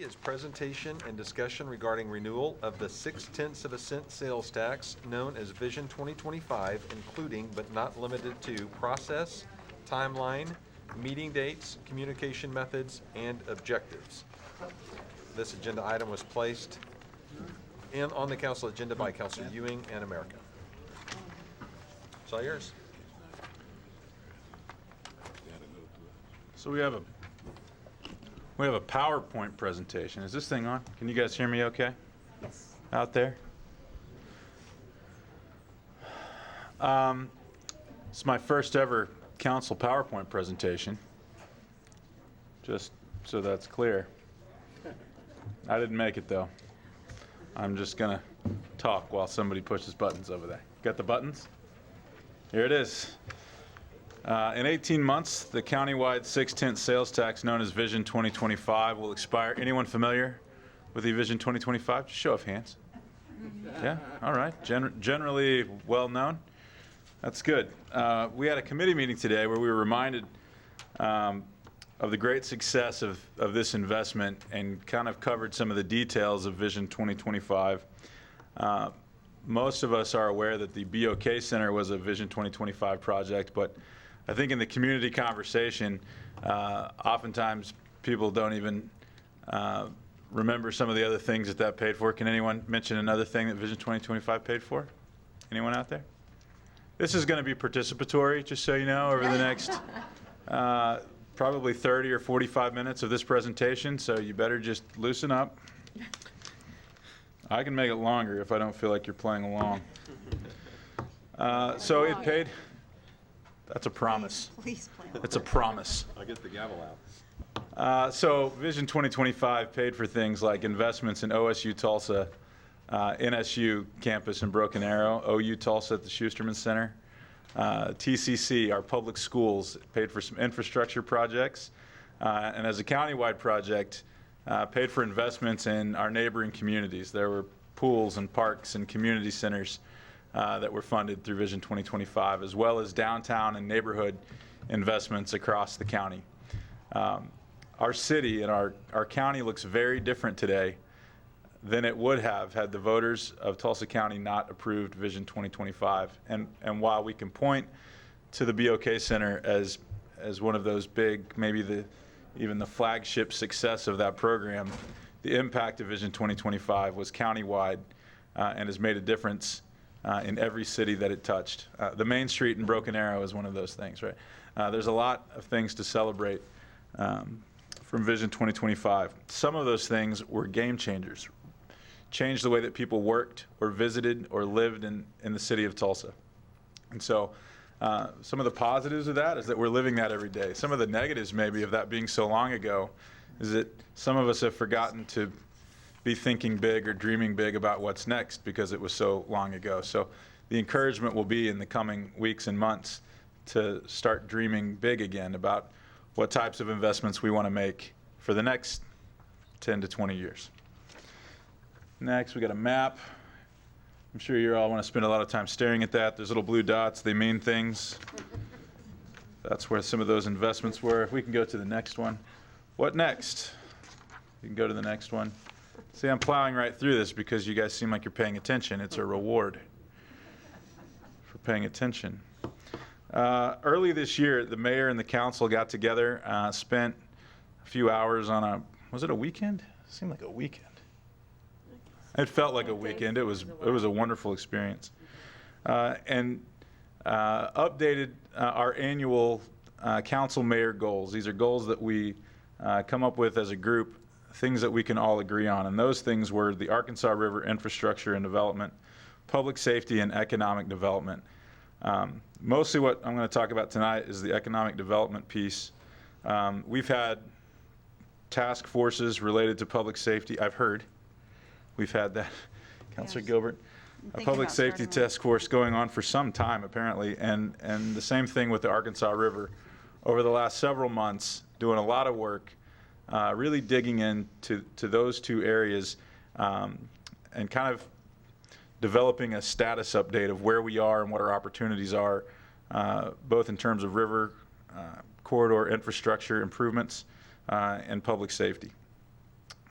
is presentation and discussion regarding renewal of the 0.6 cent sales tax known as Vision 2025, including but not limited to process, timeline, meeting dates, communication methods, and objectives. This agenda item was placed on the council agenda by Councilor Ewing and America. It's all yours. So we have a PowerPoint presentation. Is this thing on? Can you guys hear me okay? Yes. Out there? It's my first ever council PowerPoint presentation, just so that's clear. I didn't make it though. I'm just gonna talk while somebody pushes buttons over there. Got the buttons? Here it is. In 18 months, the countywide 0.6 sales tax known as Vision 2025 will expire. Anyone familiar with the Vision 2025? Just show of hands. Yeah, all right. Generally well known. That's good. We had a committee meeting today where we were reminded of the great success of this investment and kind of covered some of the details of Vision 2025. Most of us are aware that the BOK Center was a Vision 2025 project, but I think in the community conversation, oftentimes people don't even remember some of the other things that paid for. Can anyone mention another thing that Vision 2025 paid for? Anyone out there? This is going to be participatory, just so you know, over the next probably 30 or 45 minutes of this presentation, so you better just loosen up. I can make it longer if I don't feel like you're playing along. So it paid. That's a promise. Please play along. It's a promise. I'll get the gavel out. So Vision 2025 paid for things like investments in OSU Tulsa, NSU campus in Broken Arrow, OU Tulsa at the Schusterman Center, TCC, our public schools, paid for some infrastructure projects, and as a countywide project, paid for investments in our neighboring communities. There were pools and parks and community centers that were funded through Vision 2025, as well as downtown and neighborhood investments across the county. Our city and our county looks very different today than it would have had the voters of Tulsa County not approved Vision 2025. And while we can point to the BOK Center as one of those big, maybe even the flagship success of that program, the impact of Vision 2025 was countywide and has made a difference in every city that it touched. The Main Street in Broken Arrow is one of those things, right? There's a lot of things to celebrate from Vision 2025. Some of those things were game changers, changed the way that people worked or visited or lived in the city of Tulsa. And so some of the positives of that is that we're living that every day. Some of the negatives maybe of that being so long ago is that some of us have forgotten to be thinking big or dreaming big about what's next because it was so long ago. So the encouragement will be in the coming weeks and months to start dreaming big again about what types of investments we want to make for the next 10 to 20 years. Next, we got a map. I'm sure you all want to spend a lot of time staring at that. There's little blue dots. They mean things. That's where some of those investments were. If we can go to the next one. What next? You can go to the next one. See, I'm plowing right through this because you guys seem like you're paying attention. It's a reward for paying attention. Early this year, the mayor and the council got together, spent a few hours on was it a weekend? It seemed like a weekend. It felt like a weekend. It was a wonderful experience. And updated our annual council mayor goals. These are goals that we come up with as a group, things that we can all agree on. And those things were the Arkansas River infrastructure and development, public safety and economic development. Mostly what I'm going to talk about tonight is the economic development piece. We've had task forces related to public safety. I've heard we've had that, Councilor Yes. Gilbert, a public safety task force going on for some time apparently, and the same thing with the Arkansas River. Over the last several months, doing a lot of work, really digging into those two areas and kind of developing a status update of where we are and what our opportunities are, both in terms of river corridor infrastructure improvements and public safety.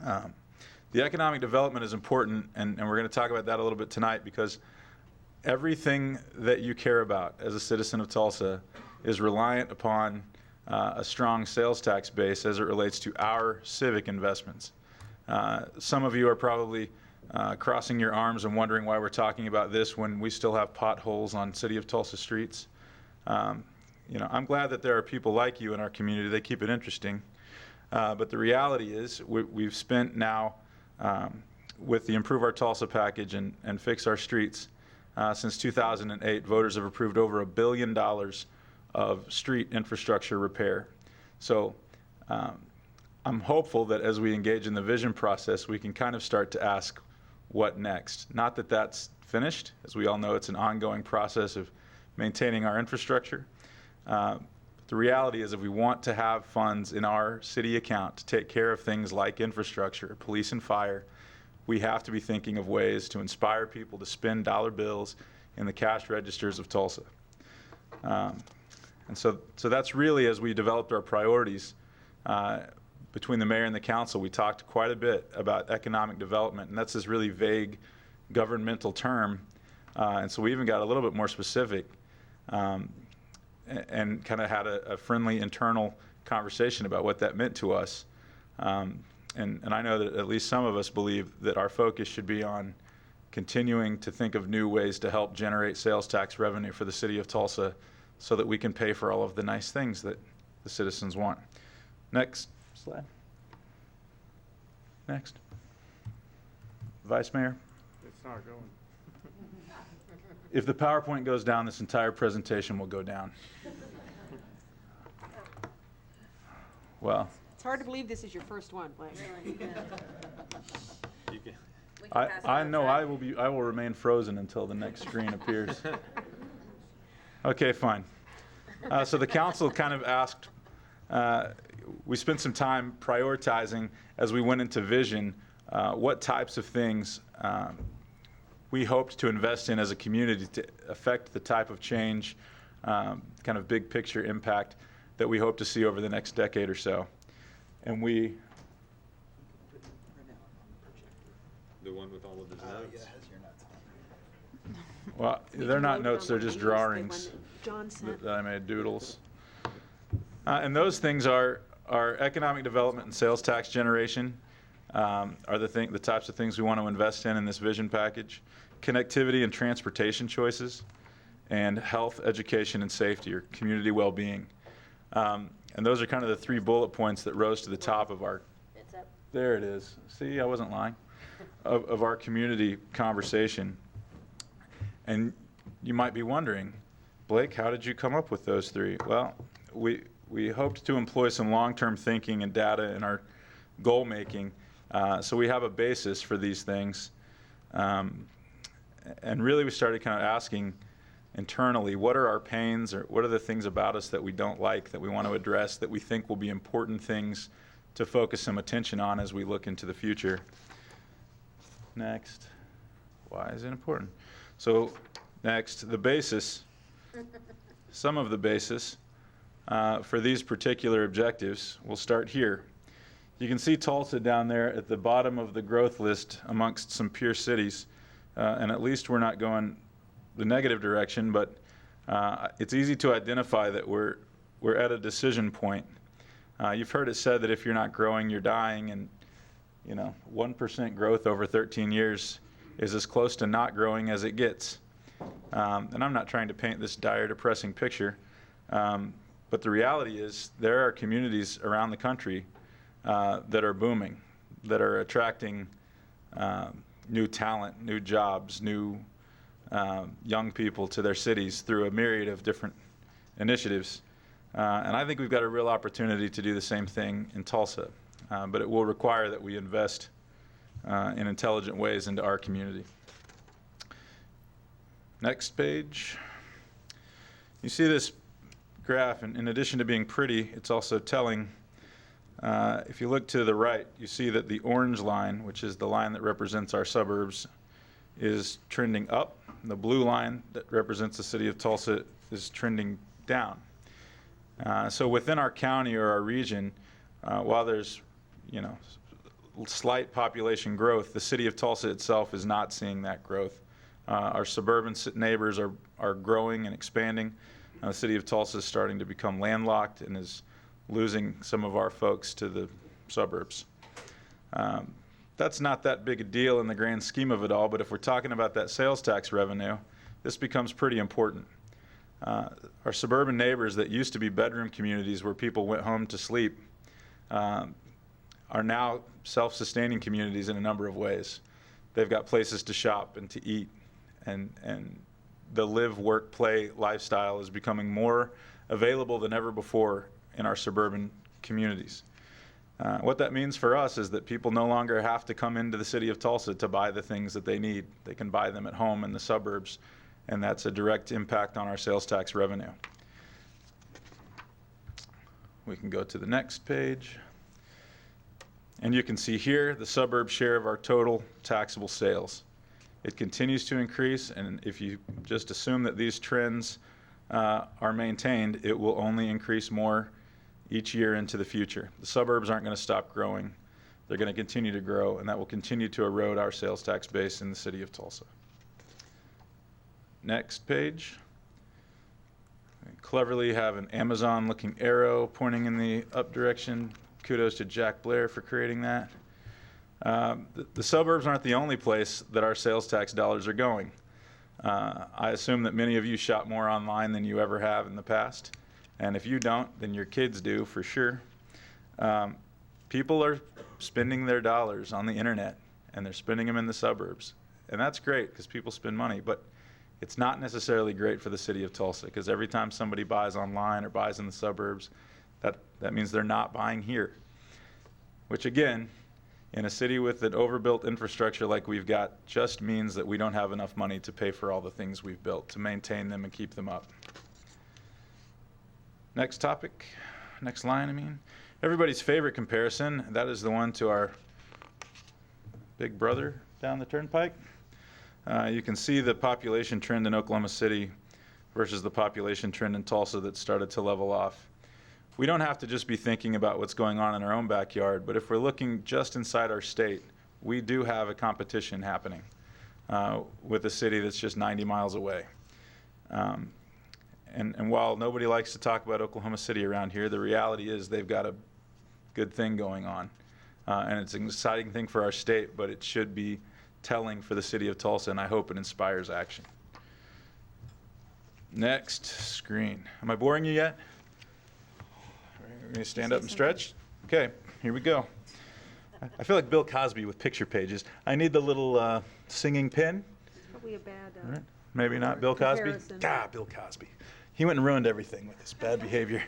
The economic development is important, and we're going to talk about that a little bit tonight, because everything that you care about as a citizen of Tulsa is reliant upon a strong sales tax base as it relates to our civic investments. Some of you are probably crossing your arms and wondering why we're talking about this when we still have potholes on City of Tulsa streets. I'm glad that there are people like you in our community. They keep it interesting. But the reality is we've spent now, with the Improve Our Tulsa package and Fix Our Streets, since 2008, voters have approved over $1 billion of street infrastructure repair. So I'm hopeful that as we engage in the vision process, we can kind of start to ask what next. Not that that's finished. As we all know, it's an ongoing process of maintaining our infrastructure. The reality is, if we want to have funds in our city account to take care of things like infrastructure, police and fire, we have to be thinking of ways to inspire people to spend dollar bills in the cash registers of Tulsa. And so that's really, as we developed our priorities between the mayor and the council, we talked quite a bit about economic development, and that's this really vague governmental term. And so we even got a little bit more specific and kind of had a friendly internal conversation about what that meant to us. And I know that at least some of us believe that our focus should be on continuing to think of new ways to help generate sales tax revenue for the city of Tulsa so that we can pay for all of the nice things that the citizens want. Next slide. Next. Vice Mayor. It's not going. If the PowerPoint goes down, this entire presentation will go down. Well, It's hard to believe this is your first one, Blake. I know I will remain frozen until the next screen appears. Okay, fine. So the council kind of asked, we spent some time prioritizing as we went into vision what types of things we hoped to invest in as a community to affect the type of change, kind of big picture impact that we hope to see over the next decade or so. And we... The one with all of his notes? Yeah, it has your notes on it. Well, they're not notes, they're just drawings John sent. that I made, doodles. And those things are economic development and sales tax generation, are the types of things we want to invest in this vision package. Connectivity and transportation choices, and health, education, and safety, or community well-being. And those are kind of the 3 bullet points that rose to the top of our... It's up. There it is. See, I wasn't lying. Of our community conversation. And you might be wondering, Blake, how did you come up with those 3? Well, we hoped to employ some long-term thinking and data in our goal making, so we have a basis for these things. And really we started kind of asking internally, what are our pains, or what are the things about us that we don't like, that we want to address, that we think will be important things to focus some attention on as we look into the future. Next. Why is it important? So next, the basis, some of the basis for these particular objectives. We'll start here. You can see Tulsa down there at the bottom of the growth list amongst some peer cities. And at least we're not going the negative direction, but it's easy to identify that we're at a decision point. You've heard it said that if you're not growing, you're dying, and 1% growth over 13 years is as close to not growing as it gets. And I'm not trying to paint this dire, depressing picture, but the reality is there are communities around the country that are booming, that are attracting new talent, new jobs, new young people to their cities through a myriad of different initiatives. And I think we've got a real opportunity to do the same thing in Tulsa, but it will require that we invest in intelligent ways into our community. Next page. You see this graph, and in addition to being pretty, it's also telling. If you look to the right, you see that the orange line, which is the line that represents our suburbs, is trending up. The blue line that represents the city of Tulsa is trending down. So within our county or our region, while there's slight population growth, the city of Tulsa itself is not seeing that growth. Our suburban neighbors are growing and expanding. The city of Tulsa is starting to become landlocked and is losing some of our folks to the suburbs. That's not that big a deal in the grand scheme of it all, but if we're talking about that sales tax revenue, this becomes pretty important. Our suburban neighbors that used to be bedroom communities where people went home to sleep are now self-sustaining communities in a number of ways. They've got places to shop and to eat, and the live, work, play lifestyle is becoming more available than ever before in our suburban communities. What that means for us is that people no longer have to come into the city of Tulsa to buy the things that they need. They can buy them at home in the suburbs, and that's a direct impact on our sales tax revenue. We can go to the next page. And you can see here the suburb share of our total taxable sales. It continues to increase, and if you just assume that these trends are maintained, it will only increase more each year into the future. The suburbs aren't going to stop growing. They're going to continue to grow, and that will continue to erode our sales tax base in the city of Tulsa. Next page. I cleverly have an Amazon-looking arrow pointing in the up direction. Kudos to Jack Blair for creating that. The suburbs aren't the only place that our sales tax dollars are going. I assume that many of you shop more online than you ever have in the past. And if you don't, then your kids do for sure. People are spending their dollars on the internet, and they're spending them in the suburbs. And that's great because people spend money, but it's not necessarily great for the city of Tulsa, because every time somebody buys online or buys in the suburbs, that means they're not buying here. Which again, in a city with an overbuilt infrastructure like we've got, just means that we don't have enough money to pay for all the things we've built, to maintain them and keep them up. Next topic, next line, I mean. Everybody's favorite comparison, that is the one to our big brother down the turnpike. You can see the population trend in Oklahoma City versus the population trend in Tulsa that started to level off. We don't have to just be thinking about what's going on in our own backyard, but if we're looking just inside our state, we do have a competition happening with a city that's just 90 miles away. And while nobody likes to talk about Oklahoma City around here, the reality is they've got a good thing going on. And it's an exciting thing for our state, but it should be telling for the city of Tulsa, and I hope it inspires action. Next screen. Am I boring you yet? We're going to stand up and stretch? Okay, here we go. I feel like Bill Cosby with picture pages. I need the little singing pin. Probably a bad All right. Maybe not Bill Cosby. comparison. Bill Cosby. He went and ruined everything with his bad behavior.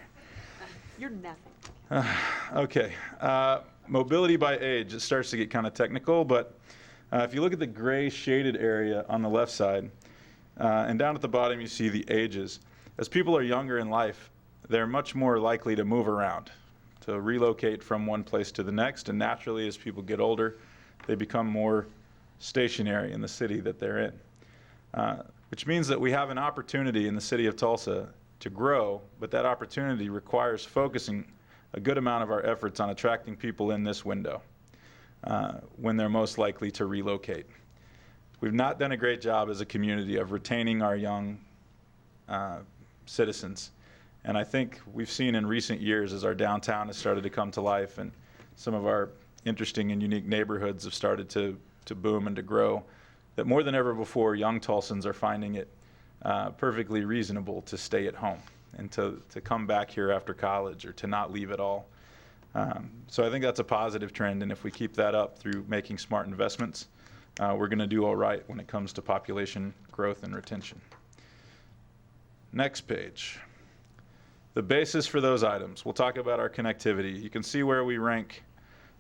You're nothing. Okay. Mobility by age. It starts to get kind of technical, but if you look at the gray shaded area on the left side, and down at the bottom you see the ages. As people are younger in life, they're much more likely to move around, to relocate from one place to the next, and naturally as people get older, they become more stationary in the city that they're in. Which means that we have an opportunity in the city of Tulsa to grow, but that opportunity requires focusing a good amount of our efforts on attracting people in this window when they're most likely to relocate. We've not done a great job as a community of retaining our young citizens. And I think we've seen in recent years as our downtown has started to come to life and some of our interesting and unique neighborhoods have started to boom and to grow, that more than ever before, young Tulsans are finding it perfectly reasonable to stay at home and to come back here after college or to not leave at all. So I think that's a positive trend, and if we keep that up through making smart investments, we're going to do all right when it comes to population growth and retention. Next page. The basis for those items. We'll talk about our connectivity. You can see where we rank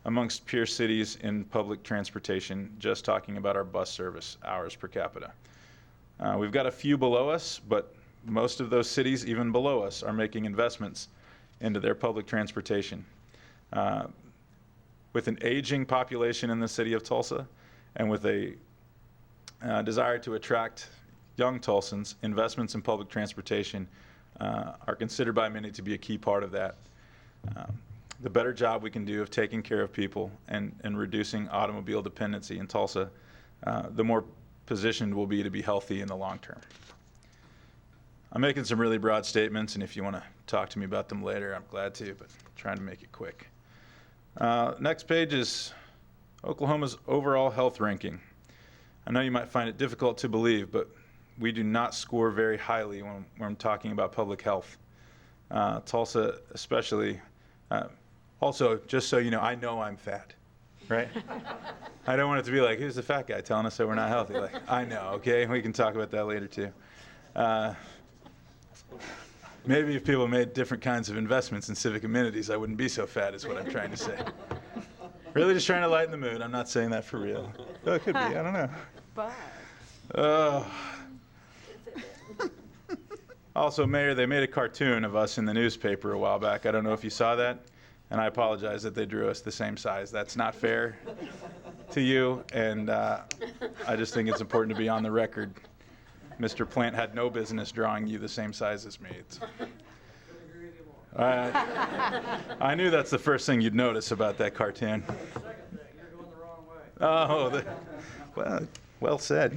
amongst peer cities in public transportation, just talking about our bus service hours per capita. We've got a few below us, but most of those cities, even below us, are making investments into their public transportation. With an aging population in the city of Tulsa and with a desire to attract young Tulsans, investments in public transportation are considered by many to be a key part of that. the better job we can do of taking care of people and reducing automobile dependency in Tulsa, the more positioned we'll be to be healthy in the long term. I'm making some really broad statements, and if you want to talk to me about them later, I'm glad to, but I'm trying to make it quick. Next page is Oklahoma's overall health ranking. I know you might find it difficult to believe, but we do not score very highly when I'm talking about public health. Tulsa especially. Also, just so you know I'm fat, right? I don't want it to be like, who's the fat guy telling us that we're not healthy? Like, I know, okay? We can talk about that later too. Maybe if people made different kinds of investments in civic amenities, I wouldn't be so fat, is what I'm trying to say. Really just trying to lighten the mood. I'm not saying that for real. Oh, it could be, I don't know. But. Also, Mayor, they made a cartoon of us in the newspaper a while back. I don't know if you saw that, and I apologize that they drew us the same size. That's not fair to you, and I just think it's important to be on the record. Mr. Plant had no business drawing you the same size as me. I knew that's the first thing you'd notice about that cartoon. You're going the wrong way. Oh, well said.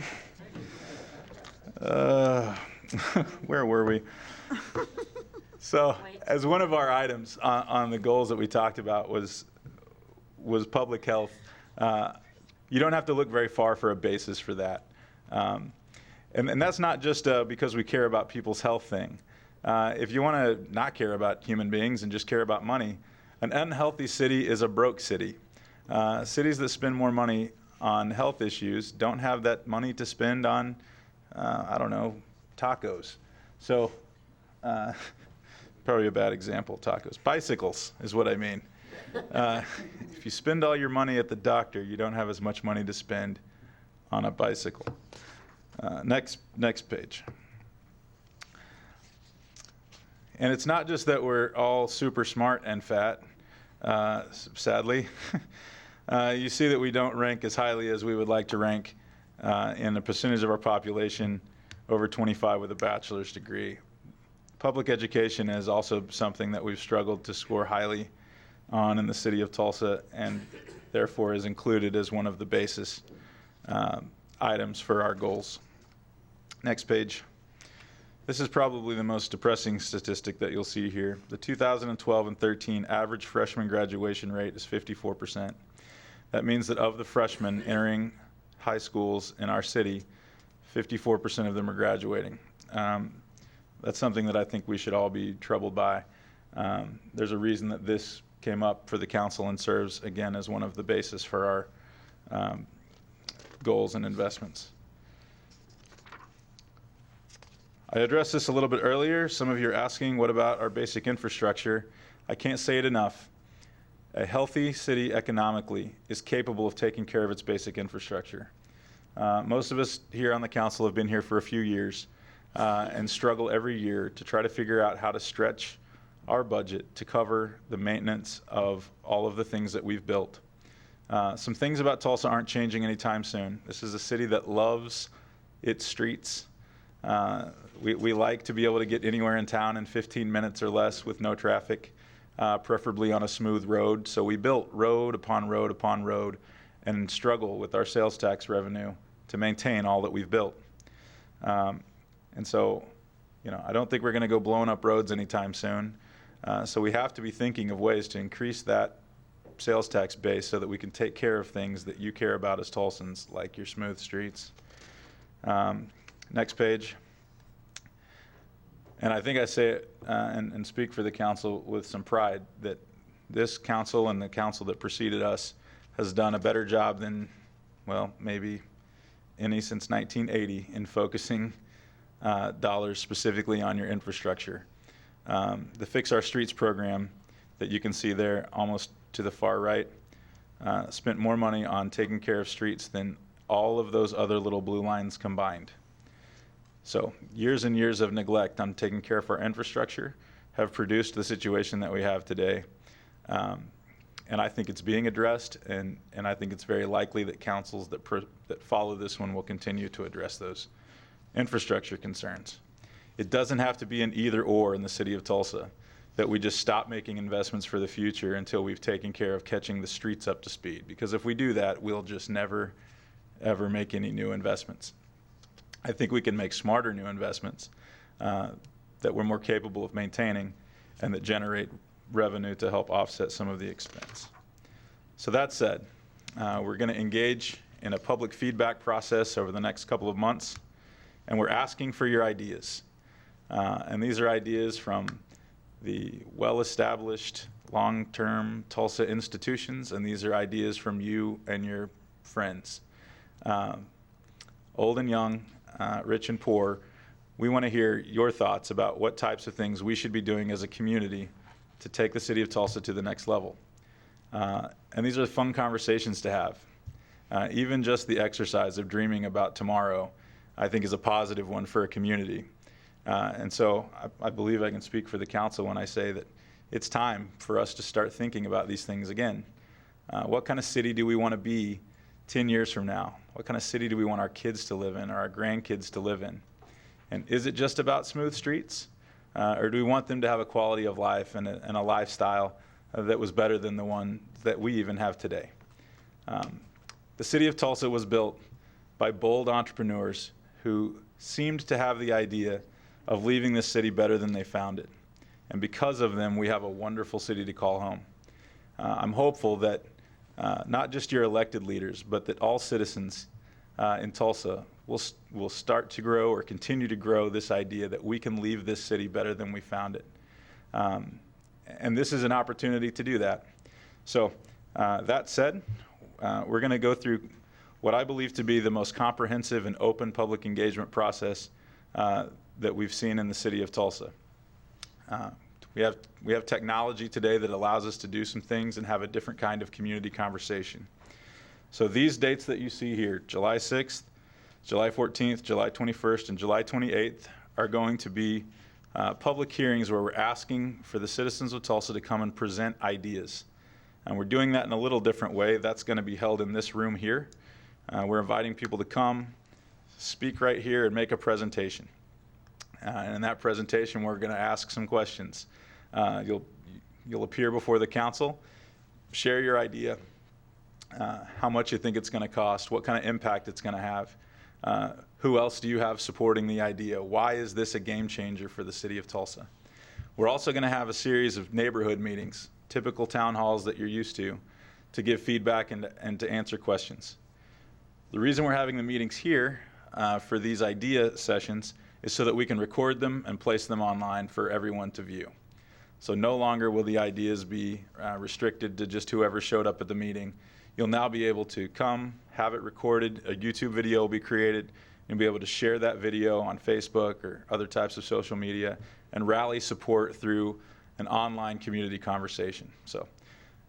Where were we? So, as one of our items on the goals that we talked about was public health, you don't have to look very far for a basis for that. And that's not just because we care about people's health thing. If you want to not care about human beings and just care about money, an unhealthy city is a broke city. Cities that spend more money on health issues don't have that money to spend on, I don't know, tacos. So, probably a bad example, tacos. Bicycles is what I mean. If you spend all your money at the doctor, you don't have as much money to spend on a bicycle. Next page. And it's not just that we're all super smart and fat, sadly. You see that we don't rank as highly as we would like to rank in the percentage of our population over 25 with a bachelor's degree. Public education is also something that we've struggled to score highly on in the city of Tulsa, and therefore is included as one of the basis items for our goals. Next page. This is probably the most depressing statistic that you'll see here. The 2012 and 13 average freshman graduation rate is 54%. That means that of the freshmen entering high schools in our city, 54% of them are graduating. That's something that I think we should all be troubled by. There's a reason that this came up for the council and serves, again, as one of the basis for our goals and investments. I addressed this a little bit earlier. Some of you are asking, what about our basic infrastructure? I can't say it enough. A healthy city economically is capable of taking care of its basic infrastructure. Most of us here on the council have been here for a few years and struggle every year to try to figure out how to stretch our budget to cover the maintenance of all of the things that we've built. Some things about Tulsa aren't changing anytime soon. This is a city that loves its streets. We like to be able to get anywhere in town in 15 minutes or less with no traffic, preferably on a smooth road. So we built road upon road upon road and struggle with our sales tax revenue to maintain all that we've built. And so, I don't think we're going to go blowing up roads anytime soon. So we have to be thinking of ways to increase that sales tax base so that we can take care of things that you care about as Tulsans, like your smooth streets. Next page. And I think I say it and speak for the council with some pride that this council and the council that preceded us has done a better job than, well, maybe any since 1980 in focusing dollars specifically on your infrastructure. The Fix Our Streets program that you can see there almost to the far right spent more money on taking care of streets than all of those other little blue lines combined. So years and years of neglect on taking care of our infrastructure have produced the situation that we have today. And I think it's being addressed, and I think it's very likely that councils that follow this one will continue to address those infrastructure concerns. It doesn't have to be an either or in the city of Tulsa. that we just stop making investments for the future until we've taken care of catching the streets up to speed. Because if we do that, we'll just never, ever make any new investments. I think we can make smarter new investments that we're more capable of maintaining and that generate revenue to help offset some of the expense. So that said, we're going to engage in a public feedback process over the next couple of months, and we're asking for your ideas. And these are ideas from the well-established long-term Tulsa institutions, and these are ideas from you and your friends. Old and young, rich and poor, we want to hear your thoughts about what types of things we should be doing as a community to take the city of Tulsa to the next level. And these are fun conversations to have. Even just the exercise of dreaming about tomorrow, I think, is a positive one for a community. And so I believe I can speak for the council when I say that it's time for us to start thinking about these things again. What kind of city do we want to be 10 years from now? What kind of city do we want our kids to live in or our grandkids to live in? And is it just about smooth streets? Or do we want them to have a quality of life and a lifestyle that was better than the one that we even have today? The city of Tulsa was built by bold entrepreneurs who seemed to have the idea of leaving this city better than they found it. And because of them, we have a wonderful city to call home. I'm hopeful that not just your elected leaders, but that all citizens in Tulsa will start to grow or continue to grow this idea that we can leave this city better than we found it. And this is an opportunity to do that. So that said, we're going to go through what I believe to be the most comprehensive and open public engagement process that we've seen in the city of Tulsa. We have technology today that allows us to do some things and have a different kind of community conversation. So these dates that you see here, July 6th, July 14th, July 21st, and July 28th, are going to be public hearings where we're asking for the citizens of Tulsa to come and present ideas. And we're doing that in a little different way. That's going to be held in this room here. We're inviting people to come, speak right here, and make a presentation. And in that presentation, we're going to ask some questions. You'll appear before the council, share your idea, how much you think it's going to cost, what kind of impact it's going to have. Who else do you have supporting the idea? Why is this a game changer for the city of Tulsa? We're also going to have a series of neighborhood meetings, typical town halls that you're used to give feedback and to answer questions. The reason we're having the meetings here for these idea sessions is so that we can record them and place them online for everyone to view. So no longer will the ideas be restricted to just whoever showed up at the meeting. You'll now be able to come, have it recorded, a YouTube video will be created, and be able to share that video on Facebook or other types of social media and rally support through an online community conversation. So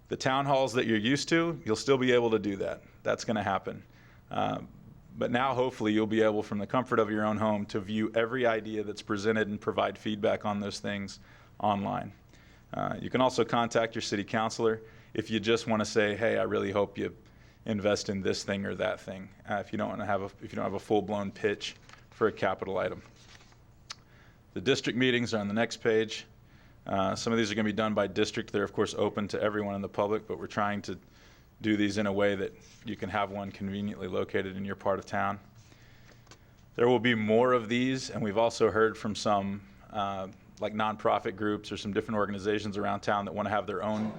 the town halls that you're used to, you'll still be able to do that. That's going to happen. But now hopefully you'll be able, from the comfort of your own home, to view every idea that's presented and provide feedback on those things online. You can also contact your city councilor if you just want to say, hey, I really hope you invest in this thing or that thing, if you don't have a full-blown pitch for a capital item. The district meetings are on the next page. Some of these are going to be done by district. They're of course open to everyone in the public, but we're trying to do these in a way that you can have one conveniently located in your part of town. There will be more of these, and we've also heard from some like nonprofit groups or some different organizations around town that want to have their own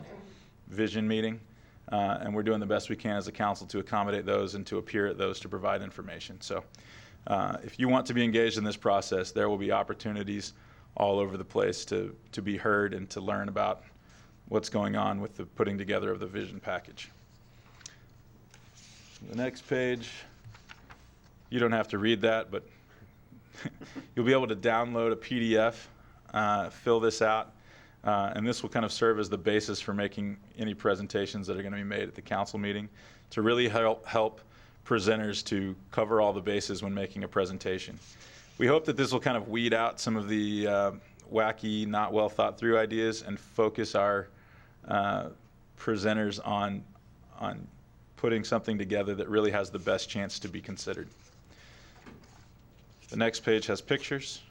vision meeting, and we're doing the best we can as a council to accommodate those and to appear at those to provide information. So if you want to be engaged in this process, there will be opportunities all over the place to be heard and to learn about what's going on with the putting together of the vision package. The next page, you don't have to read that, but you'll be able to download a PDF, fill this out, and this will kind of serve as the basis for making any presentations that are going to be made at the council meeting to really help presenters to cover all the bases when making a presentation. We hope that this will kind of weed out some of the wacky, not well thought through ideas and focus our presenters on putting something together that really has the best chance to be considered. The next page has pictures.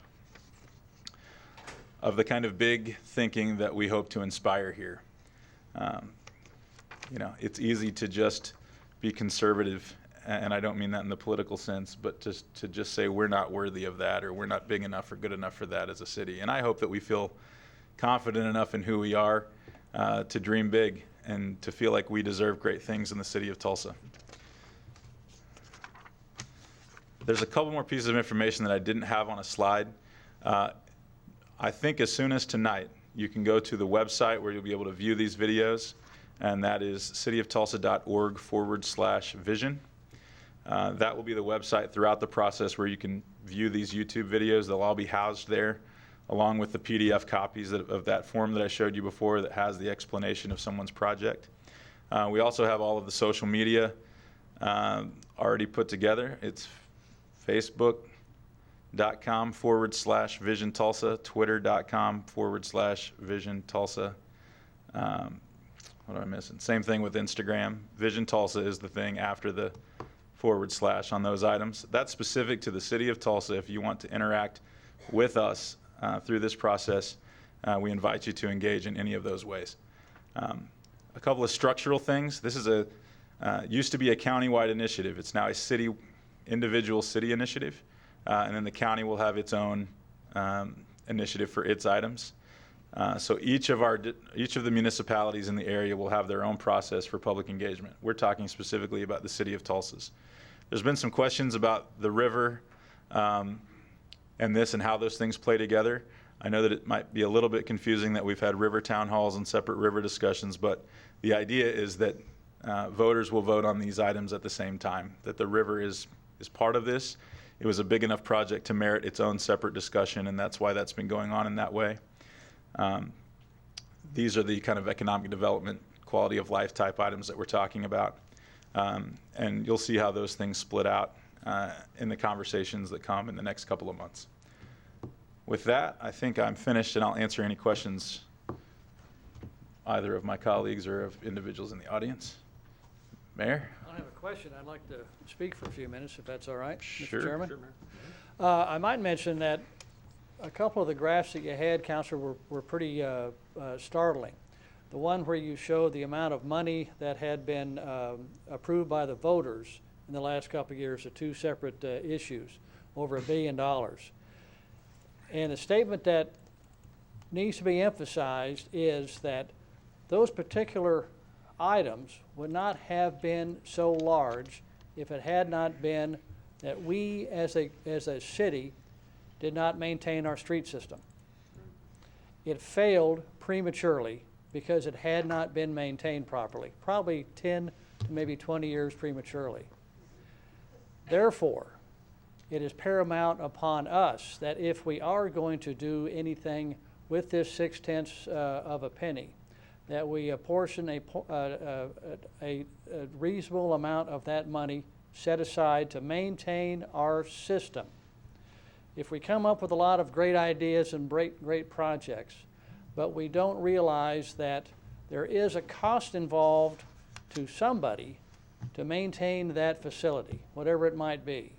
of the kind of big thinking that we hope to inspire here. You know, it's easy to just be conservative, and I don't mean that in the political sense, but just to just say we're not worthy of that, or we're not big enough or good enough for that as a city. And I hope that we feel confident enough in who we are to dream big and to feel like we deserve great things in the city of Tulsa. There's a couple more pieces of information that I didn't have on a slide. I think as soon as tonight, you can go to the website where you'll be able to view these videos, and that is cityoftulsa.org/vision. That will be the website throughout the process where you can view these YouTube videos. They'll all be housed there, along with the PDF copies of that form that I showed you before that has the explanation of someone's project. We also have all of the social media already put together. It's Facebook.com/Vision Tulsa, Twitter.com/Vision Tulsa. What am I missing? Same thing with Instagram. Vision Tulsa is the thing after the / on those items. That's specific to the city of Tulsa. If you want to interact with us through this process, we invite you to engage in any of those ways. A couple of structural things. This is used to be a countywide initiative. It's now a individual city initiative, and then the county will have its own initiative for its items. So each of the municipalities in the area will have their own process for public engagement. We're talking specifically about the city of Tulsa's. There's been some questions about the river and this and how those things play together. I know that it might be a little bit confusing that we've had river town halls and separate river discussions, but the idea is that voters will vote on these items at the same time, that the river is part of this. It was a big enough project to merit its own separate discussion, and that's why that's been going on in that way. These are the kind of economic development, quality of life type items that we're talking about. And you'll see how those things split out in the conversations that come in the next couple of months. With that, I think I'm finished, and I'll answer any questions either of my colleagues or of individuals in the audience. Mayor? I have a question. I'd like to speak for a few minutes, if that's all right, Sure. Mr. Chairman. Sure, Mayor. I might mention that a couple of the graphs that you had, Counselor, were pretty startling. The one where you showed the amount of money that had been approved by the voters in the last couple of years, the two separate issues, over $1 billion. And the statement that needs to be emphasized is that those particular items would not have been so large if it had not been that we as a city did not maintain our street system. It failed prematurely because it had not been maintained properly, probably 10 to maybe 20 years prematurely. Therefore, it is paramount upon us that if we are going to do anything with this 0.6 of a penny, that we apportion a reasonable amount of that money set aside to maintain our system. If we come up with a lot of great ideas and great projects, but we don't realize that there is a cost involved to somebody to maintain that facility, whatever it might be,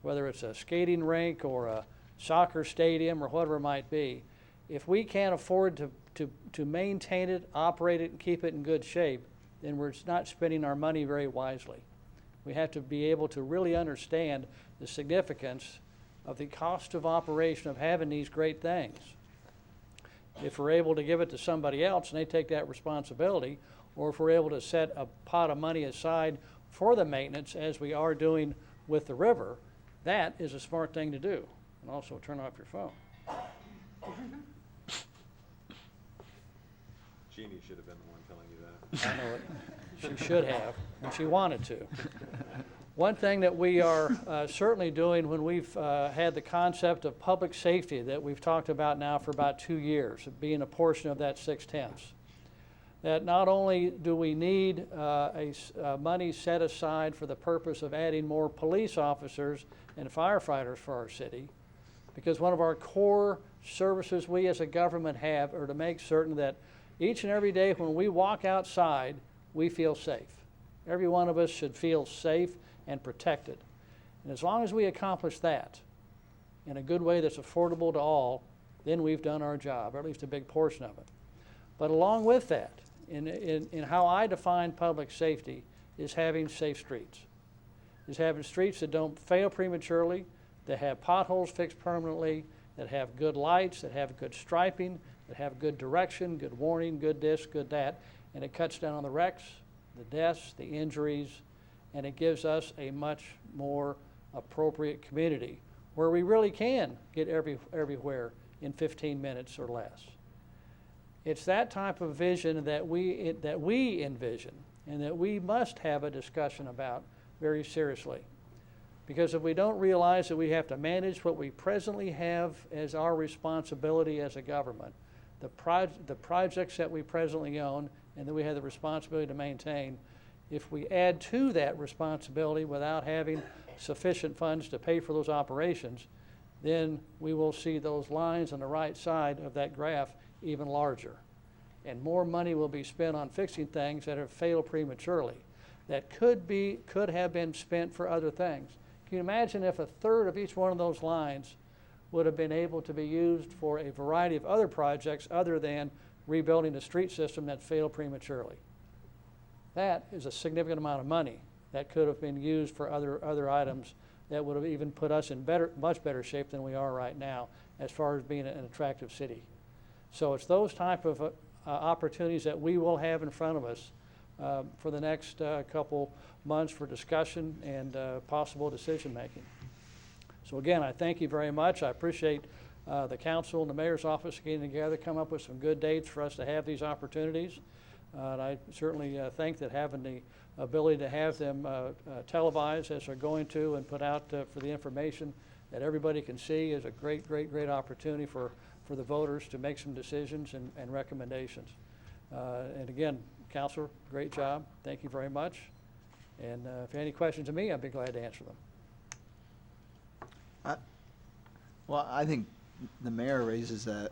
whether it's a skating rink or a soccer stadium or whatever it might be, if we can't afford to maintain it, operate it, and keep it in good shape, then we're not spending our money very wisely. We have to be able to really understand the significance of the cost of operation of having these great things. If we're able to give it to somebody else and they take that responsibility, or if we're able to set a pot of money aside for the maintenance as we are doing with the river, that is a smart thing to do. And also turn off your phone. Jeannie should have been the one telling you that. I know it. She should have, and she wanted to. One thing that we are certainly doing when we've had the concept of public safety that we've talked about now for about 2 years, being a portion of that 0.6, that not only do we need money set aside for the purpose of adding more police officers and firefighters for our city, because one of our core services we as a government have are to make certain that each and every day when we walk outside, we feel safe. Every one of us should feel safe and protected. And as long as we accomplish that in a good way that's affordable to all, then we've done our job, or at least a big portion of it. But along with that, in how I define public safety, is having safe streets. Is having streets that don't fail prematurely, that have potholes fixed permanently, that have good lights, that have good striping, that have good direction, good warning, good this, good that, and it cuts down on the wrecks, the deaths, the injuries, and it gives us a much more appropriate community where we really can get everywhere in 15 minutes or less. It's that type of vision that we envision and that we must have a discussion about very seriously. Because if we don't realize that we have to manage what we presently have as our responsibility as a government, the projects that we presently own and that we have the responsibility to maintain, if we add to that responsibility without having sufficient funds to pay for those operations, then we will see those lines on the right side of that graph even larger. And more money will be spent on fixing things that have failed prematurely that could have been spent for other things. Can you imagine if a third of each one of those lines would have been able to be used for a variety of other projects other than rebuilding a street system that failed prematurely? That is a significant amount of money that could have been used for other items that would have even put us in much better shape than we are right now as far as being an attractive city. So it's those type of opportunities that we will have in front of us for the next couple months for discussion and possible decision making. So again, I thank you very much. I appreciate the council and the mayor's office getting together, come up with some good dates for us to have these opportunities. And I certainly think that having the ability to have them televised as they're going to and put out for the information that everybody can see is a great opportunity for the voters to make some decisions and recommendations. And again, Counselor, great job. Thank you very much. And if you have any questions of me, I'd be glad to answer them. Well, I think the mayor raises a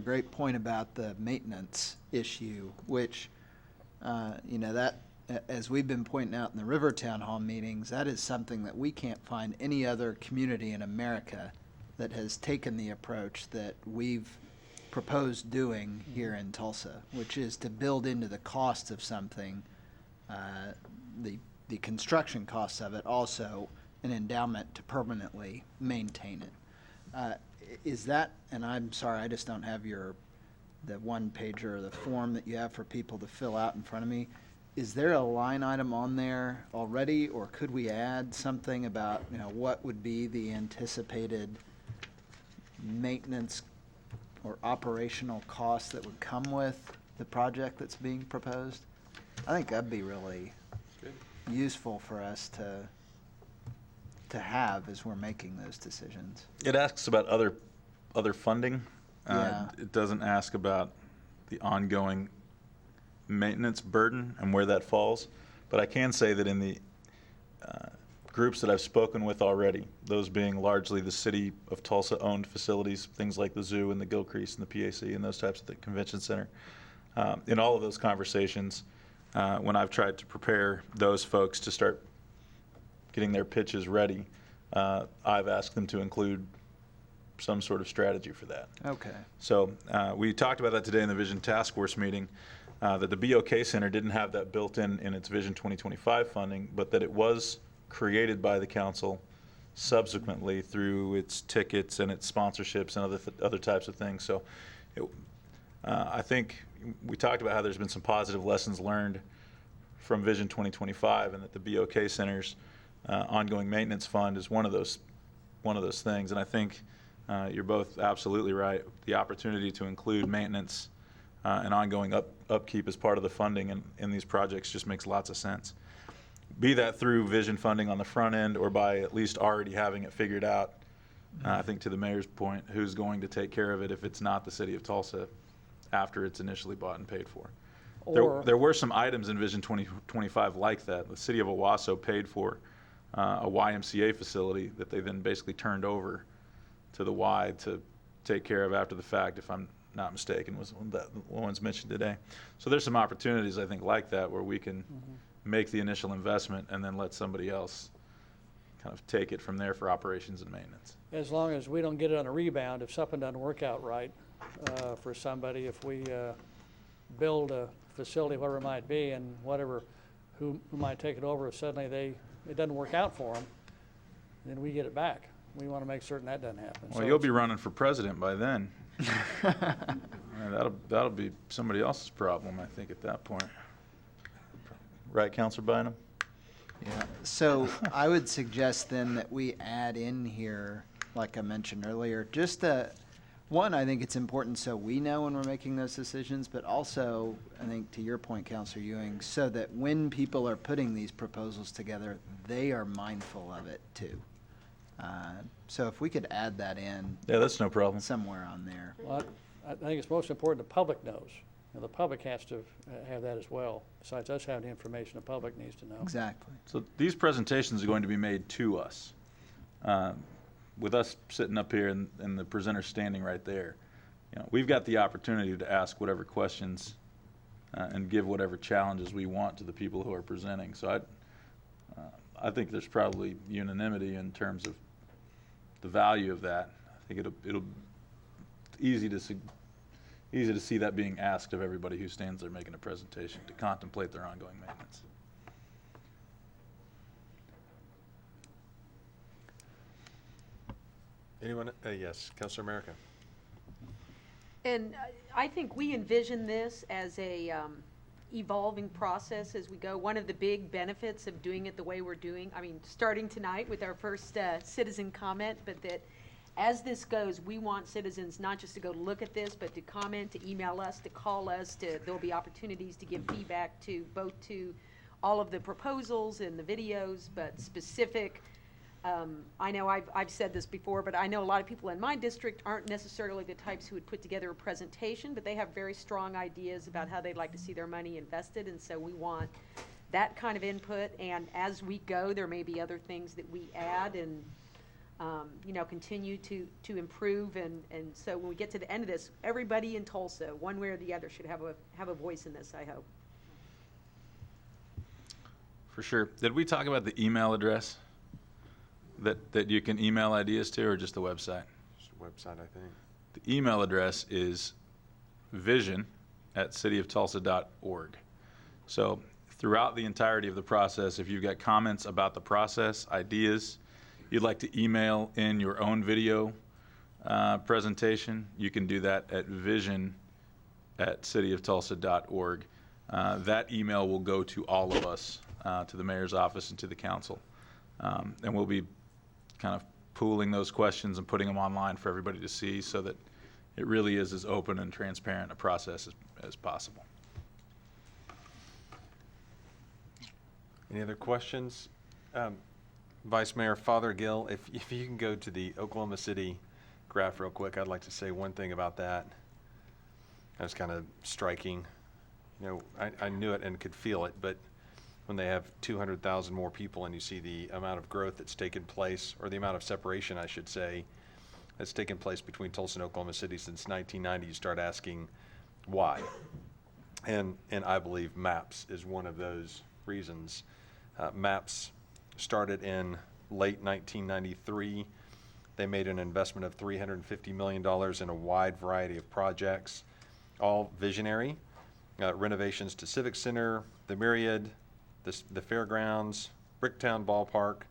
great point about the maintenance issue, which, that, as we've been pointing out in the River Town Hall meetings, that is something that we can't find any other community in America that has taken the approach that we've proposed doing here in Tulsa, which is to build into the cost of something, the construction costs of it, also an endowment to permanently maintain it. Is that, and I'm sorry, I just don't have the one pager or the form that you have for people to fill out in front of me. Is there a line item on there already, or could we add something about, what would be the anticipated maintenance or operational costs that would come with the project that's being proposed? I think that'd be really useful for us to have as we're making those decisions. It asks about other funding. Yeah. It doesn't ask about the ongoing maintenance burden and where that falls. But I can say that in the groups that I've spoken with already, those being largely the city of Tulsa owned facilities, things like the zoo and the Gilcrease and the PAC and those types of the convention center, in all of those conversations, when I've tried to prepare those folks to start getting their pitches ready, I've asked them to include some sort of strategy for that. Okay. So we talked about that today in the Vision Task Force meeting, that the BOK Center didn't have that built in its Vision 2025 funding, but that it was created by the council subsequently through its tickets and its sponsorships and other types of things. So I think we talked about how there's been some positive lessons learned from Vision 2025, and that the BOK Center's ongoing maintenance fund is one of those things. And I think you're both absolutely right. The opportunity to include maintenance and ongoing upkeep as part of the funding in these projects just makes lots of sense. Be that through vision funding on the front end or by at least already having it figured out. I think to the mayor's point, who's going to take care of it if it's not the city of Tulsa after it's initially bought and paid for? There were some items in Vision 2025 like that. The city of Owasso paid for a YMCA facility that they then basically turned over to the Y to take care of after the fact, if I'm not mistaken, was the ones mentioned today. So there's some opportunities, I think, like that where we can make the initial investment and then let somebody else kind of take it from there for operations and maintenance. As long as we don't get it on a rebound, if something doesn't work out right for somebody, if we build a facility, whatever it might be, and whatever, who might take it over, if suddenly it doesn't work out for them, then we get it back. We want to make certain that doesn't happen. Well, So you'll be running for president by then. That'll be somebody else's problem, I think, at that point. Right, Councilor Bynum? Yeah, so I would suggest then that we add in here, like I mentioned earlier, just one, I think it's important so we know when we're making those decisions, but also, I think to your point, Councilor Ewing, so that when people are putting these proposals together, they are mindful of it too. So if we could add that in Yeah, that's no problem. somewhere on there. well, I think it's most important the public knows. You know, the public has to have that as well. Besides us having the information, the public needs to know. Exactly. So these presentations are going to be made to us. With us sitting up here and the presenter standing right there, you know, we've got the opportunity to ask whatever questions and give whatever challenges we want to the people who are presenting. So I think there's probably unanimity in terms of the value of that. I think it'll easy to see that being asked of everybody who stands there making a presentation to contemplate their ongoing maintenance. Anyone? Yes, Councilor America. And I think we envision this as a evolving process as we go. One of the big benefits of doing it the way we're doing, I mean, starting tonight with our first citizen comment, but that as this goes, we want citizens not just to go look at this, but to comment, to email us, to call us, there'll be opportunities to give feedback to both to all of the proposals and the videos, but specific. I know I've said this before, but I know a lot of people in my district aren't necessarily the types who would put together a presentation, but they have very strong ideas about how they'd like to see their money invested, and so we want that kind of input. And as we go, there may be other things that we add and continue to improve. And so when we get to the end of this, everybody in Tulsa, one way or the other, should have a voice in this, I hope. For sure. Did we talk about the email address that you can email ideas to, or just the website? Just a website, I think. The email address is vision@cityoftulsa.org. So throughout the entirety of the process, if you've got comments about the process, ideas, you'd like to email in your own video presentation, you can do that at vision@cityoftulsa.org. That email will go to all of us, to the mayor's office and to the council. And we'll be kind of pooling those questions and putting them online for everybody to see so that it really is as open and transparent a process as possible. Any other questions? Vice Mayor Fothergill, if you can go to the Oklahoma City graph real quick, I'd like to say one thing about that. That's kind of striking. You know, I knew it and could feel it, but when they have 200,000 more people and you see the amount of growth that's taken place, or the amount of separation, I should say, that's taken place between Tulsa and Oklahoma City since 1990, you start asking why. And I believe MAPS is one of those reasons. MAPS started in late 1993. They made an investment of $350 million in a wide variety of projects, all visionary. Renovations to Civic Center, the Myriad, the Fairgrounds, Bricktown Ballpark,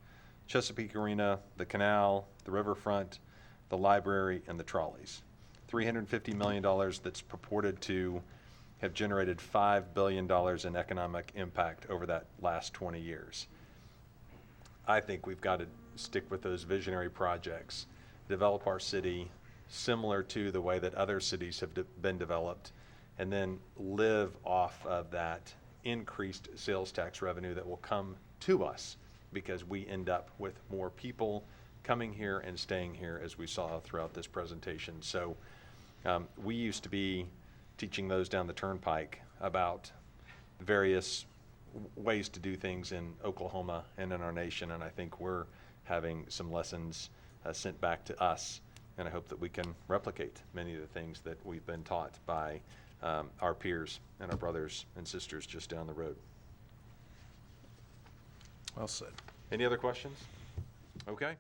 Chesapeake Arena, the Canal, the Riverfront, the Library, and the trolleys. $350 million that's purported to have generated $5 billion in economic impact over that last 20 years. I think we've got to stick with those visionary projects, develop our city similar to the way that other cities have been developed, and then live off of that increased sales tax revenue that will come to us because we end up with more people coming here and staying here, as we saw throughout this presentation. So we used to be teaching those down the turnpike about various ways to do things in Oklahoma and in our nation, and I think we're having some lessons sent back to us, and I hope that we can replicate many of the things that we've been taught by our peers and our brothers and sisters just down the road. Well said. Any other questions? Okay.